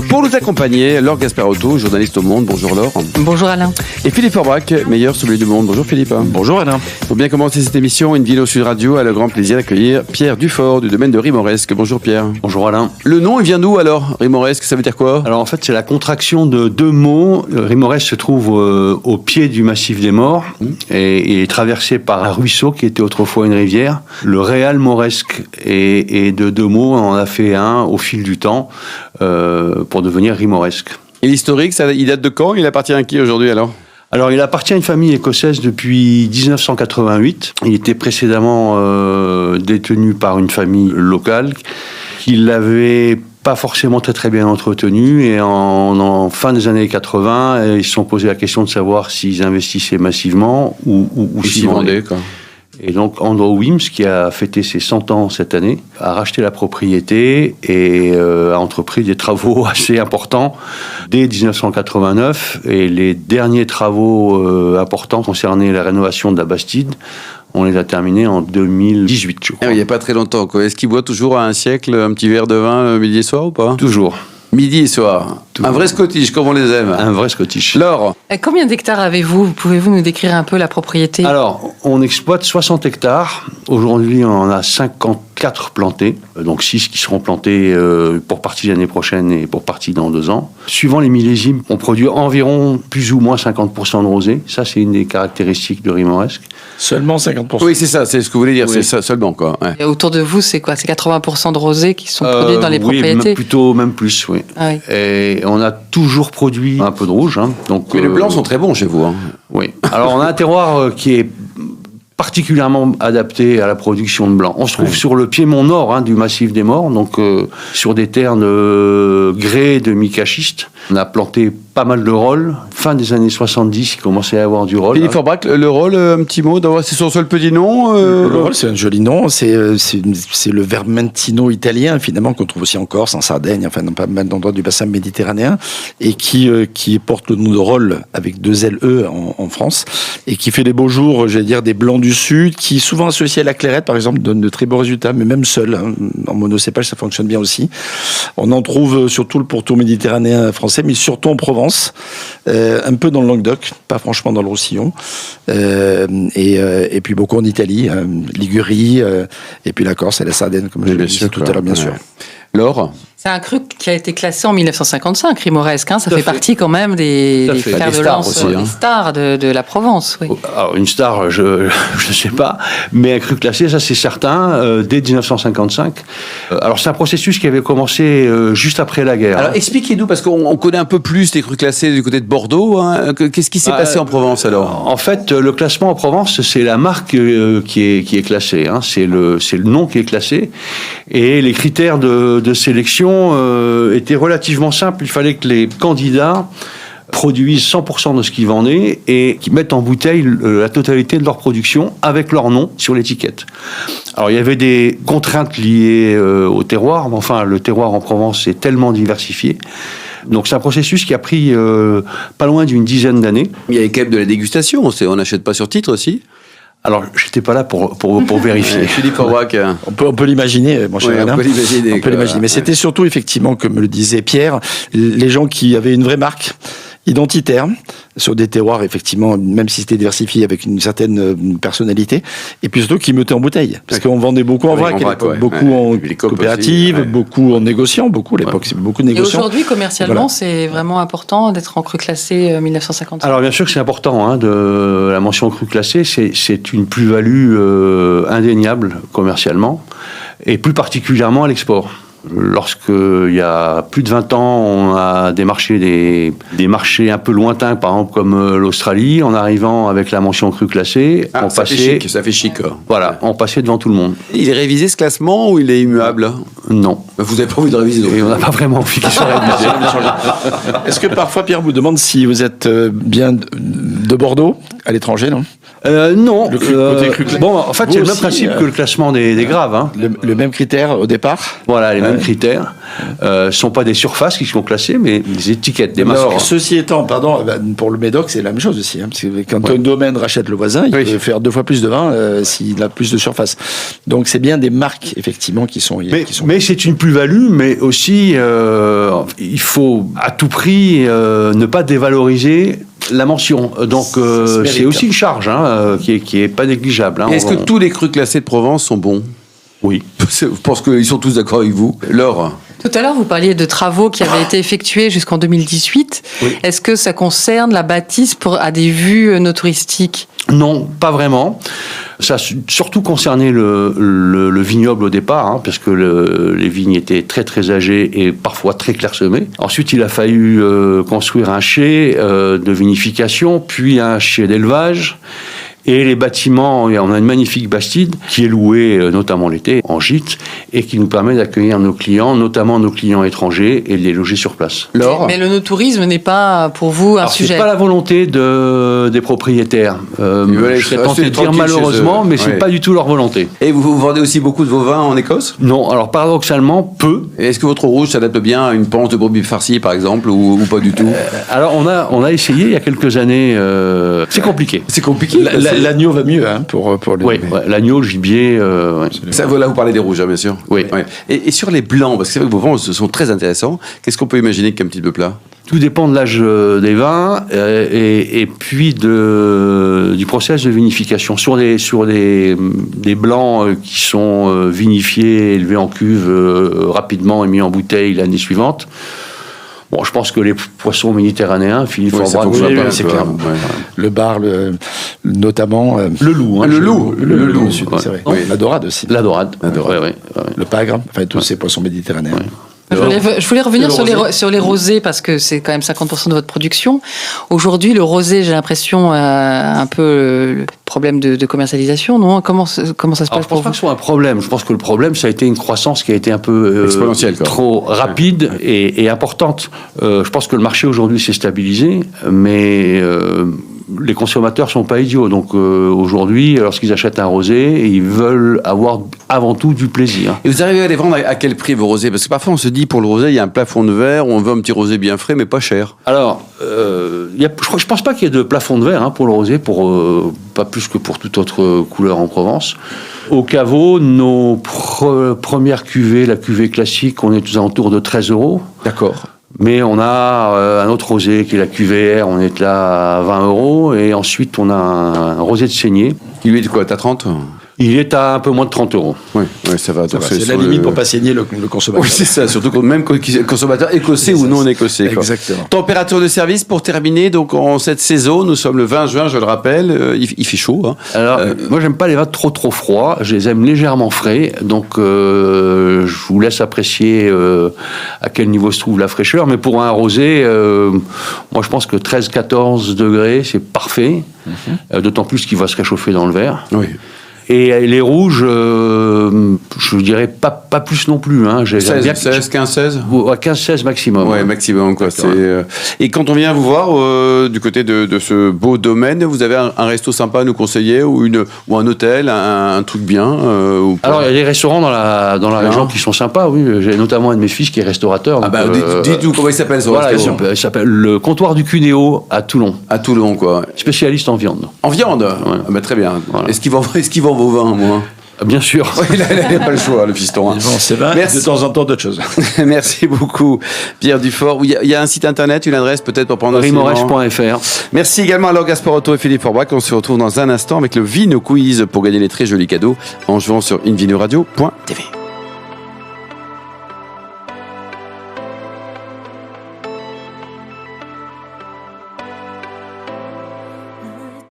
Pour nous accompagner, Laure Gasparotto, journaliste au Monde. Bonjour Laure. Bonjour Alain. Et Philippe Forbach, meilleur sommelier du monde. Bonjour Philippe. Bonjour Alain. Pour bien commencer cette émission, Une Ville au Sud Radio a le grand plaisir d'accueillir Pierre Dufort du domaine de Rimoresque. Bonjour Pierre. Bonjour Alain. Le nom, il vient d'où alors, Rimoresque? Ça veut dire quoi? Alors en fait, c'est la contraction de deux mots. Rimoresque se trouve au pied du massif des Morts et est traversé par un ruisseau qui était autrefois une rivière. Le Réal Moresque et de deux mots, on en a fait un au fil du temps pour devenir Rimoresque. Et l'historique, il date de quand? Il appartient à qui aujourd'hui alors? Alors, il appartient à une famille écossaise depuis 1988. Il était précédemment détenu par une famille locale qui l'avait pas forcément très bien entretenu, et en fin des années 80, ils se sont posé la question de savoir s'ils investissaient massivement ou s'ils vendaient. Quoi. Et donc Andrew Wims, qui a fêté ses 100 ans cette année, a racheté la propriété et a entrepris des travaux assez importants dès 1989. Et les derniers travaux importants concernaient la rénovation de la Bastide. On les a terminés en 2018, je crois. Il n'y a pas très longtemps, quoi. Est-ce qu'il boit toujours à un siècle un petit verre de vin midi et soir ou pas? Toujours. Midi et soir. Un vrai Scottish, comme on les aime. Un vrai Scottish. Laure. Combien d'hectares avez-vous? Pouvez-vous nous décrire un peu la propriété? Alors, on exploite 60 hectares. Aujourd'hui, on en a 54 plantés. Donc 6 qui seront plantés pour partie l'année prochaine et pour partie dans 2 ans. Suivant les millésimes, on produit environ plus ou moins 50% de rosé. Ça, c'est une des caractéristiques de Rimoresque. Seulement 50%. Oui, c'est ça, c'est ce que vous voulez dire, Oui. c'est ça seulement, quoi. Ouais. Et autour de vous, c'est quoi? C'est 80% de rosés qui sont produits dans les propriétés? Oui, même plus, oui. Ah oui. Et on a toujours produit un peu de rouge. Donc, Mais les blancs sont très bons chez vous. Hein. Oui. Alors, on a un terroir qui est particulièrement adapté à la production de blanc. On se trouve sur le piémont nord du massif des Morts, donc sur des terres de grès de mica-schiste. On a planté pas mal de rôles. Fin des années 70, il commençait à y avoir du rôle. Philippe Forbach, le rôle, un petit mot, c'est son seul petit nom Le rôle, c'est un joli nom. C'est le vermentino italien, finalement, qu'on trouve aussi en Corse, en Sardaigne, enfin, dans pas mal d'endroits du bassin méditerranéen, et qui porte le nom de rôle avec 2 LE en France, et qui fait des beaux jours, j'allais dire, des blancs du Sud, qui est souvent associé à la clairette, par exemple, donne de très beaux résultats, mais même seul. En monocépage, ça fonctionne bien aussi. On en trouve sur tout le pourtour méditerranéen français, mais surtout en Provence, un peu dans le Languedoc, pas franchement dans le Roussillon, et puis beaucoup en Italie, Ligurie, et puis la Corse et la Sardaigne, comme je l'ai dit tout à l'heure, bien sûr. Laure. C'est un cru qui a été classé en 1955, Rimoresque. Ça fait partie quand même des fers de lance, aussi, des stars de la Provence. Oui. Alors, une star, je ne sais pas, mais un cru classé, ça c'est certain, dès 1955. Alors, c'est un processus qui avait commencé juste après la guerre. Alors, expliquez-nous, parce qu'on connaît un peu plus les crus classés du côté de Bordeaux. Hein. Qu'est-ce qui s'est passé en Provence alors? En fait, le classement en Provence, c'est la marque qui est classée. C'est le nom qui est classé. Et les critères de sélection étaient relativement simples. Il fallait que les candidats produisent 100% de ce qu'ils vendaient et qu'ils mettent en bouteille la totalité de leur production avec leur nom sur l'étiquette. Alors, il y avait des contraintes liées au terroir, mais enfin, le terroir en Provence est tellement diversifié. Donc, c'est un processus qui a pris pas loin d'une dizaine d'années. Il y avait quand même de la dégustation, on n'achète pas sur titre aussi. Alors, j'étais pas là pour vérifier. Philippe Forbach. On peut l'imaginer, mon cher Alain. On peut l'imaginer. Mais c'était surtout, effectivement, comme le disait Pierre, les gens qui avaient une vraie marque identitaire sur des terroirs, effectivement, même si c'était diversifié avec une certaine personnalité, et puis surtout qui mettaient en bouteille. Parce qu'on vendait beaucoup en vrac, beaucoup en coopérative, beaucoup en négociant, beaucoup à l'époque, c'est beaucoup de négociants. Et aujourd'hui, commercialement, c'est vraiment important d'être en cru classé 1950. Alors bien sûr que c'est important, de la mention cru classée, c'est une plus-value indéniable commercialement, et plus particulièrement à l'export. Lorsqu'il y a plus de 20 ans, on a démarché des marchés un peu lointains, par exemple comme l'Australie, en arrivant avec la mention cru classée, ça fait chic. Voilà, on passait devant tout le monde. Il est révisé ce classement ou il est immuable? Non. Vous n'avez pas envie de réviser? Et on n'a pas vraiment envie qu'il soit révisé. Est-ce que parfois Pierre vous demande si vous êtes bien De Bordeaux, à l'étranger, non? Non. Côté cru Bon, en fait, c'est le même aussi, principe que le classement des graves. Hein. Le même critère au départ? Voilà, les mêmes critères. Ce ne sont pas des surfaces qui sont classées, mais des étiquettes, des masses. Alors, ceci étant, pour le Médoc, c'est la même chose aussi. Hein, parce que quand un domaine rachète le voisin, il peut faire 2 fois plus de vin s'il a plus de surface. Donc, c'est bien des marques, effectivement, qui sont... Mais c'est une plus-value, mais aussi, il faut à tout prix ne pas dévaloriser la mention. Donc, c'est aussi une charge qui est pas négligeable. Hein. Est-ce que tous les crus classés de Provence sont bons? Oui. Je pense qu'ils sont tous d'accord avec vous. Laure? Tout à l'heure, vous parliez de travaux qui avaient été effectués jusqu'en 2018. Oui. Est-ce que ça concerne la bâtisse à des vues no touristiques? Non, pas vraiment. Ça a surtout concerné le vignoble au départ, hein, parce que les vignes étaient très très âgées et parfois très clairsemées. Ensuite, il a fallu construire un chai de vinification, puis un chai d'élevage. Et les bâtiments, on a une magnifique bastide qui est louée notamment l'été en gîte et qui nous permet d'accueillir nos clients, notamment nos clients étrangers, et de les loger sur place. Laure? Mais le no-tourisme n'est pas pour vous un sujet. C'est pas la volonté des propriétaires. Je serais tenté de dire malheureusement, mais c'est pas du tout leur volonté. Et vous vendez aussi beaucoup de vos vins en Écosse? Non, alors paradoxalement, peu. Et est-ce que votre rouge s'adapte bien à une panse de brebis farcie, par exemple, ou pas du tout? Alors on a essayé il y a quelques années. C'est compliqué. C'est compliqué. L'agneau va mieux pour le... Oui, l'agneau, le gibier. Ça, là, vous parlez des rouges, hein, bien sûr. Oui. Ouais. Et sur les blancs, parce que c'est vrai que vos vins sont très intéressants, qu'est-ce qu'on peut imaginer comme type de plat? Tout dépend de l'âge des vins et puis du process de vinification. Sur des blancs qui sont vinifiés, élevés en cuve rapidement et mis en bouteille l'année suivante. Bon, je pense que les poissons méditerranéens, Philippe Forbras, c'est clair. Ouais. Le bar, notamment... le loup. Hein, le loup, c'est vrai. Oui. La dorade aussi. La dorade. Ouais. Le pagre, enfin tous ces poissons méditerranéens. Ouais. Je voulais revenir sur les rosés parce que c'est quand même 50% de votre production. Aujourd'hui, le rosé, j'ai l'impression, un peu le problème de commercialisation, non? Comment ça se passe pour vous? Je pense pas que ce soit un problème. Je pense que le problème, ça a été une croissance qui a été un peu exponentielle, trop rapide et importante. Je pense que le marché aujourd'hui s'est stabilisé, mais les consommateurs sont pas idiots. Donc aujourd'hui, lorsqu'ils achètent un rosé, ils veulent avoir avant tout du plaisir. Et vous arrivez à les vendre à quel prix vos rosés? Parce que parfois on se dit pour le rosé, il y a un plafond de verre, on veut un petit rosé bien frais, mais pas cher. Alors, je pense pas qu'il y ait de plafond de verre pour le rosé, pas plus que pour toute autre couleur en Provence. Au caveau, nos premières cuvées, la cuvée classique, on est aux alentours de 13 €. D'accord. Mais on a un autre rosé qui est la cuvée R, on est là à 20 €. Et ensuite, on a un rosé de saignée. Il est de quoi? T'as 30? Il est à un peu moins de 30 €. Oui, ça va. C'est la limite pour pas saigner le consommateur. Oui, c'est ça. Surtout même consommateur écossais ou non écossais. Exactement. Température de service pour terminer. Donc en cette saison, nous sommes le 20 juin, je le rappelle. Il fait chaud. Hein. Alors, moi, j'aime pas les vins trop froids. Je les aime légèrement frais. Donc, je vous laisse apprécier à quel niveau se trouve la fraîcheur. Mais pour un rosé, moi, je pense que 13-14 degrés, c'est parfait. D'autant plus qu'il va se réchauffer dans le verre. Oui. Et les rouges, je dirais pas plus non plus. 16, 15, 16 15-16 maximum. Ouais, maximum, quoi. Et quand on vient vous voir du côté de ce beau domaine, vous avez un resto sympa à nous conseiller ou un hôtel, un truc bien Alors, il y a des restaurants dans la région qui sont sympas, oui. J'ai notamment un de mes fils qui est restaurateur. Dites-nous comment il s'appelle ce restaurant. Il s'appelle le Comptoir du Cunéo à Toulon. À Toulon, quoi. Spécialiste en viande. En viande? Ouais. Très bien. Voilà. Est-ce qu'ils vendent vos vins, moi? Bien sûr. Oui, il n'a pas le choix, le fiston. C'est vrai. De temps en temps, d'autres choses. Merci beaucoup, Pierre Dufort. Il y a un site internet, une adresse peut-être pour prendre rimores.fr. Merci également à Laure Gasparotto et Philippe Forbras. On se retrouve dans un instant avec le Vino Quiz pour gagner les très jolis cadeaux en jouant sur invinoradio.tv.